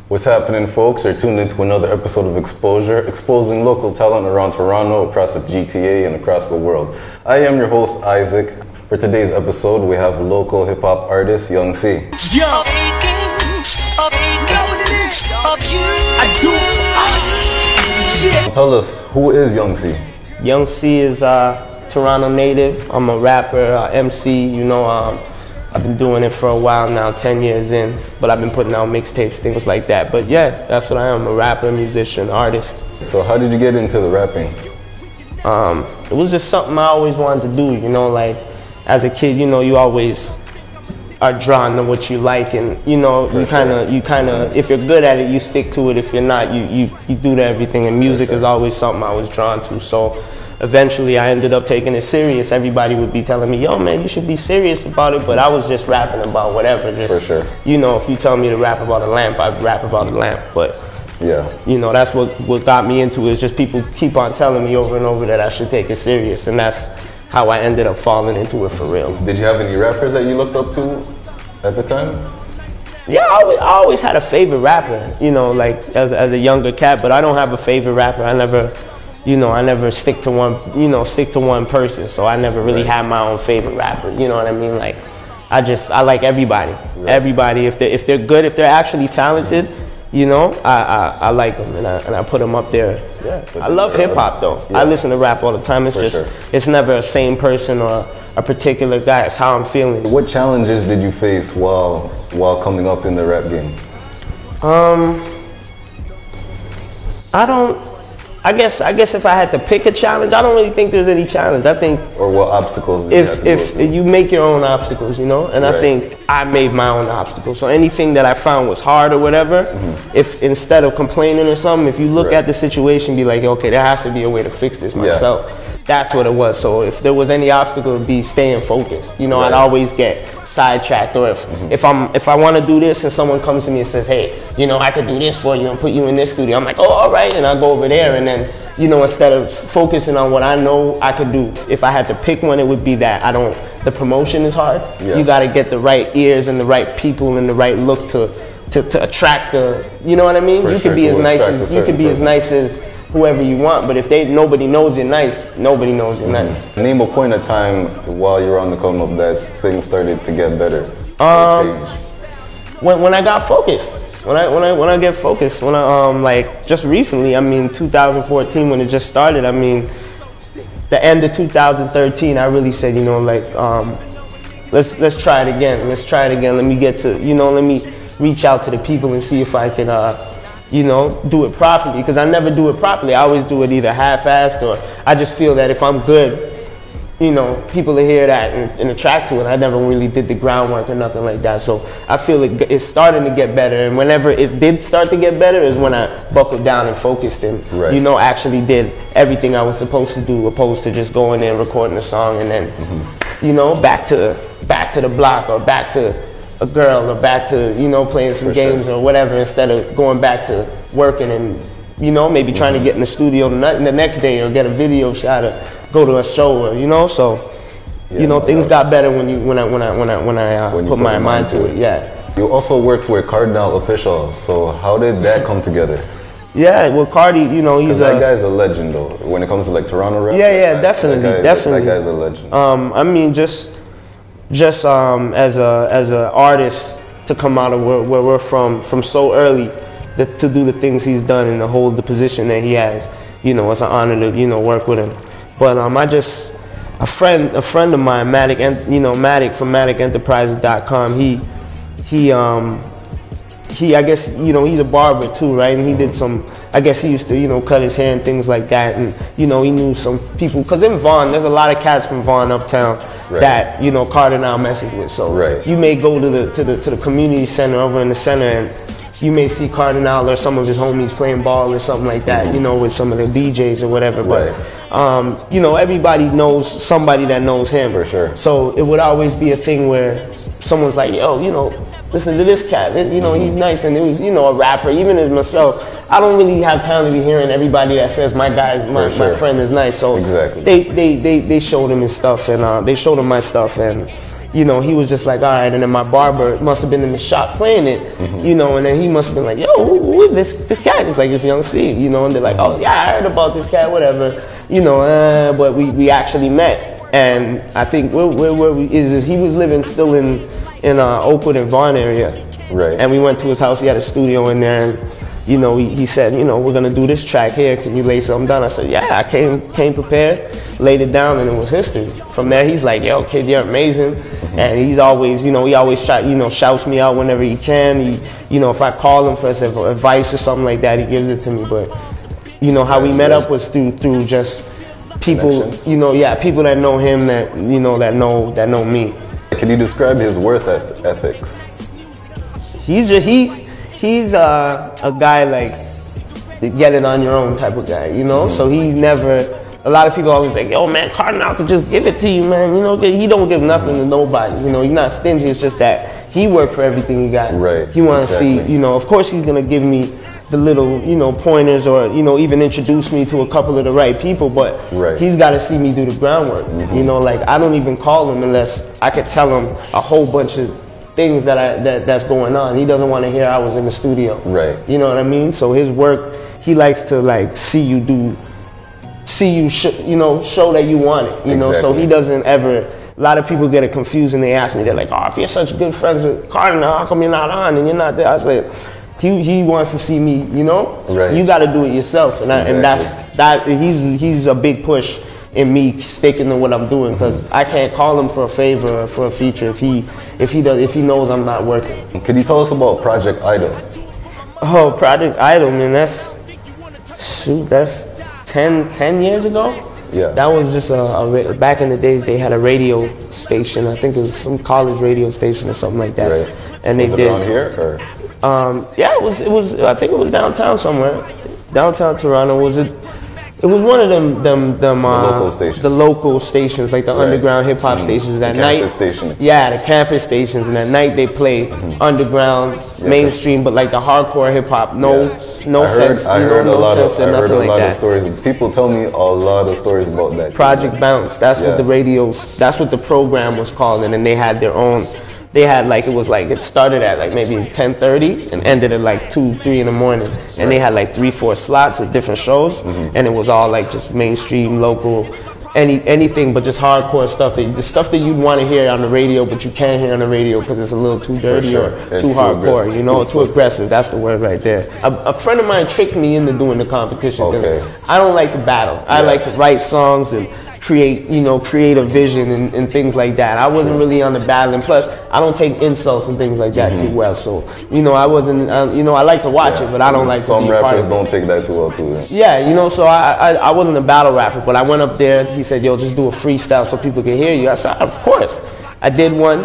What's happening, folks? You're tuned into another episode of Xposure, exposing local talent around Toronto, across the GTA, and across the world. I am your host, Isaac. For today's episode, we have local hip-hop artist, Young C. Tell us, who is Young C? Young C is Toronto native. I'm a rapper, MC, you know, I've been doing it for a while now, 10 years in, but I've been putting out mixtapes, things like that. But yeah, that's what I am, a rapper, musician, artist. So how did you get into the rapping? It was just something I always wanted to do, you know, like as a kid, you know, you always are drawn to what you like, and you know, you kind of, if you're good at it, you stick to it. If you're not, you do to everything, and music is always something I was drawn to. So eventually I ended up taking it serious. Everybody would be telling me, yo man, you should be serious about it, but I was just rapping about whatever. Just, you know, if you tell me to rap about a lamp, I'd rap about a lamp. But yeah, you know, that's what got me into it, is just people keep on telling me over and over that I should take it serious, and that's how I ended up falling into it for real. Did you have any rappers that you looked up to at the time? Yeah, I always had a favorite rapper, you know, like as a younger cat, but I don't have a favorite rapper. I never stick to one person, so I never really had my own favorite rapper, you know what I mean? Like, I like everybody. Right. Everybody, if they're good, if they're actually talented, you know, I like them, and I put them up there. Yeah, I love hip hop though. Yeah. I listen to rap all the time. It's it's never a same person or a particular guy. It's how I'm feeling. What challenges did you face while coming up in the rap game? I guess if I had to pick a challenge, I don't really think there's any challenge. I think, or what obstacles did you have to go through? You make your own obstacles, you know, and I think I made my own obstacles. So anything that I found was hard or whatever, if instead of complaining or something, if you look at the situation, be like, okay, there has to be a way to fix this myself. Yeah. That's what it was. So if there was any obstacle, it'd be staying focused. You know, I'd always get sidetracked, or if I want to do this and someone comes to me and says, hey, you know, I could do this for you and put you in this studio, I'm like, oh, all right, and I go over there, and then, you know, instead of focusing on what I know I could do, if I had to pick one, it would be that. The promotion is hard. Yeah. You got to get the right ears and the right people and the right look to attract the, you know what I mean? You could be as nice as whoever you want, but if nobody knows you're nice, nobody knows you're nice. Name a point of time while you're on the come up that things started to get better. When I got focused. When I get focused, like just recently, I mean 2014 when it just started, I mean the end of 2013, I really said, you know, like let's try it again. Let's try it again. Let me get to, you know, let me reach out to the people and see if I can you know, do it properly, because I never do it properly. I always do it either half-assed, or I just feel that if I'm good, you know, people will hear that and attract to it. I never really did the groundwork or nothing like that. So I feel it's starting to get better, and whenever it did start to get better is when I buckled down and focused and, you know, actually did everything I was supposed to do, opposed to just going there and recording a song and then, you know, back to the block, or back to a girl, or back to, you know, playing some games or whatever, instead of going back to working and, you know, maybe trying to get in the studio the next day, or get a video shot, or go to a show, or, you know, so you know, things got better when I put my mind to it. Yeah. You also worked with Cardinal Official, so how did that come together? Yeah, well, Cardi, you know, that guy's a legend though. When it comes to like Toronto rap. Yeah, definitely. That guy's a legend. I mean, just as a artist, to come out of where we're from so early, to do the things he's done and to hold the position that he has, you know, it's an honor to, you know, work with him. But a friend of mine, Matic from MaticEnterprises.com, he I guess, you know, he's a barber too, right? And he did some, I guess he used to, you know, cut his hair and things like that. And, you know, he knew some people, because in Vaughan, there's a lot of cats from Vaughan uptown that, you know, Cardinal messes with. So you may go to the community center over in the center, and you may see Cardinal or some of his homies playing ball or something like that, you know, with some of the DJs or whatever. But, you know, everybody knows somebody that knows him. For sure. So it would always be a thing where someone's like, yo, you know, listen to this cat. You know, he's nice. And it was, you know, a rapper. Even as myself, I don't really have time to be hearing everybody that says my friend is nice. So they showed him his stuff, and they showed him my stuff, and you know, he was just like, all right. And then my barber must have been in the shop playing it, you know, and then he must have been like, yo, who is this cat? It's like this Young C, you know, and they're like, oh yeah, I heard about this cat, whatever, you know, but we actually met. And I think where we is he was living still in Oakwood and Vaughan area, and we went to his house. He had a studio in there, and you know, he said, you know, we're gonna do this track here. Can you lay something down? I said, yeah. I came prepared, laid it down, and it was history. From there, he's like, yo, kid, you're amazing. And he's always, you know, he always shouts me out whenever he can. You know, if I call him for advice or something like that, he gives it to me. But you know, how we met up was through just people, you know, people that know him, that you know, that know me. Can you describe his work ethics? He's a guy like get it on your own type of guy, you know. So he's never. A lot of people always like, yo, man, Cardinal could just give it to you, man. You know, he don't give nothing to nobody. You know, he's not stingy. It's just that he worked for everything he got. He want to see, you know. Of course, he's gonna give me the little, you know, pointers, or you know, even introduce me to a couple of the right people. But he's got to see me do the groundwork. You know, like I don't even call him unless I could tell him a whole bunch of things that's going on. He doesn't want to hear I was in the studio. You know what I mean? So his work, he likes to like see you show that you want it. You know, so he doesn't ever. A lot of people get it confused and they ask me, they're like, oh, if you're such good friends with Cardinal, how come you're not on and you're not there? I say, he wants to see me. You know, you got to do it yourself, and that's he's a big push in me sticking to what I'm doing, because I can't call him for a favor or for a feature if he knows I'm not working. Can you tell us about Project Idol? Oh, Project Idol, man, that's 10 years ago. That was just back in the days they had a radio station. I think it was some college radio station or something like that. And they was it did around here, or? Yeah, it was. I think it was downtown somewhere, downtown Toronto. It was one of them the local stations, like the underground hip hop stations. That night, stations. Yeah, the campus stations, and at night they played underground, mainstream, but like the hardcore hip hop. No sense. I heard a lot of stories. People tell me a lot of stories about that. Project Bounce. That's what the radio. That's what the program was called, and then they had their own. They had it started at like maybe 10:30 and ended at like 2, 3 in the morning, and they had like 3, 4 slots at different shows, and it was all like just mainstream, local, anything but just hardcore stuff. The stuff that you'd want to hear on the radio, but you can't hear on the radio because it's a little too dirty or too hardcore. You know, too aggressive. That's the word right there. A friend of mine tricked me into doing the competition because I don't like to battle. I like to write songs and create a vision and things like that. I wasn't really on the battling. Plus, I don't take insults and things like that too well. So, I wasn't, I like to watch it, but I don't like to be a part of it. Some rappers don't take that too well too. Yeah, so I wasn't a battle rapper, but I went up there. He said, yo, just do a freestyle so people can hear you. I said, of course. I did one.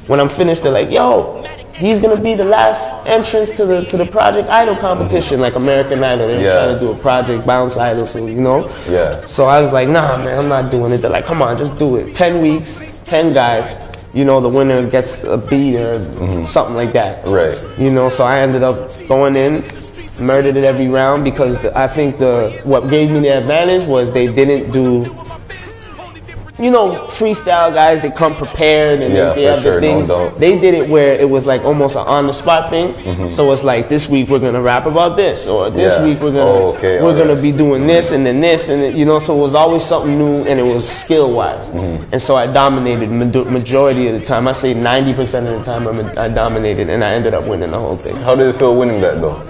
When I'm finished, they're like, yo, he's gonna be the last entrance to the Project Idol competition, like American Idol. They were trying to do a Project Bounce Idol, so So I was like, nah, man, I'm not doing it. They're like, come on, just do it. 10 weeks, 10 guys. The winner gets a beat or something like that. So I ended up going in, murdered it every round, because I think what gave me the advantage was they didn't do. Freestyle guys, they come prepared and they have the things. They did it where it was like almost an on-the-spot thing. So it's like, this week we're gonna rap about this, or this week we're gonna be doing this and then this, and so it was always something new, and it was skill-wise. And so I dominated majority of the time. I say 90% of the time I dominated, and I ended up winning the whole thing. How did it feel winning that though?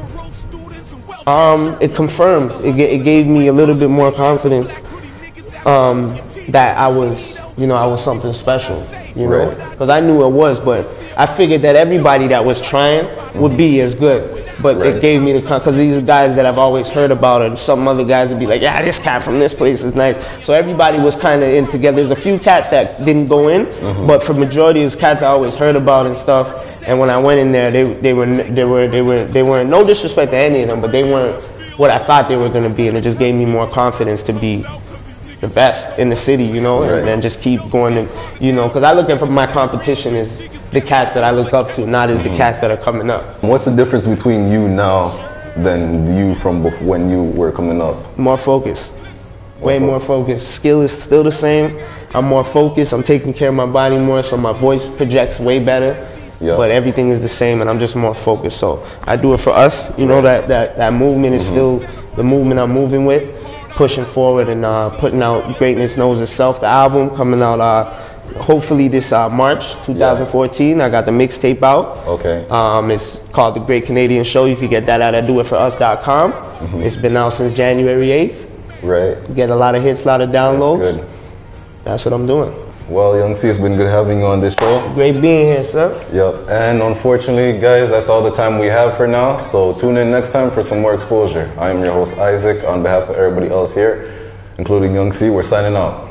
It confirmed. It gave me a little bit more confidence. That I was something special. you know, Right. because I knew it was, but I figured that everybody that was trying would be as good. But Right. it gave me the because these are guys that I've always heard about, and some other guys would be like, yeah, this cat from this place is nice. So everybody was kind of in together. There's a few cats that didn't go in, but for majority of these cats I always heard about and stuff. And when I went in there, they weren't no disrespect to any of them, but they weren't what I thought they were going to be, and it just gave me more confidence to be the best in the city, you know, Right. and then just keep going, and, you know, because I look at my competition as the cats that I look up to, not as the cats that are coming up. What's the difference between you now than you from when you were coming up? More focus. Way more focus. Skill is still the same. I'm more focused. I'm taking care of my body more, so my voice projects way better. Yeah. But everything is the same, and I'm just more focused. So I do it for us. You know, that movement is still the movement I'm moving with, pushing forward and putting out Greatness Knows Itself, the album coming out hopefully this March 2014. I got the mixtape out. Okay. It's called The Great Canadian Show. You can get that at doitforus.com. It's been out since January 8th. Right. Get a lot of hits, a lot of downloads. That's good. That's what I'm doing. Well, Young C, it's been good having you on this show. Great being here, sir. Yep. And unfortunately, guys, that's all the time we have for now. So tune in next time for some more exposure. I am your host, Isaac. On behalf of everybody else here, including Young C, we're signing out.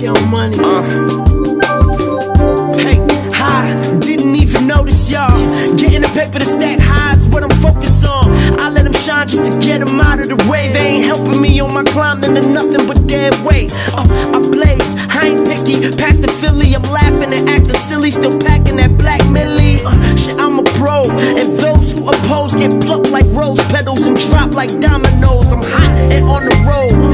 Count money. Hey, hi, didn't even notice y'all. Getting the paper to stack highs, what I'm focused on. I let them shine just to get them out of the way. They ain't helping me on my climb, into nothing but dead weight. I blaze, I ain't picky. Past the Philly, I'm laughing and acting silly. Still packing that black millie. Shit, I'm a pro. And those who oppose get plucked like rose petals and drop like dominoes. I'm hot and on the road.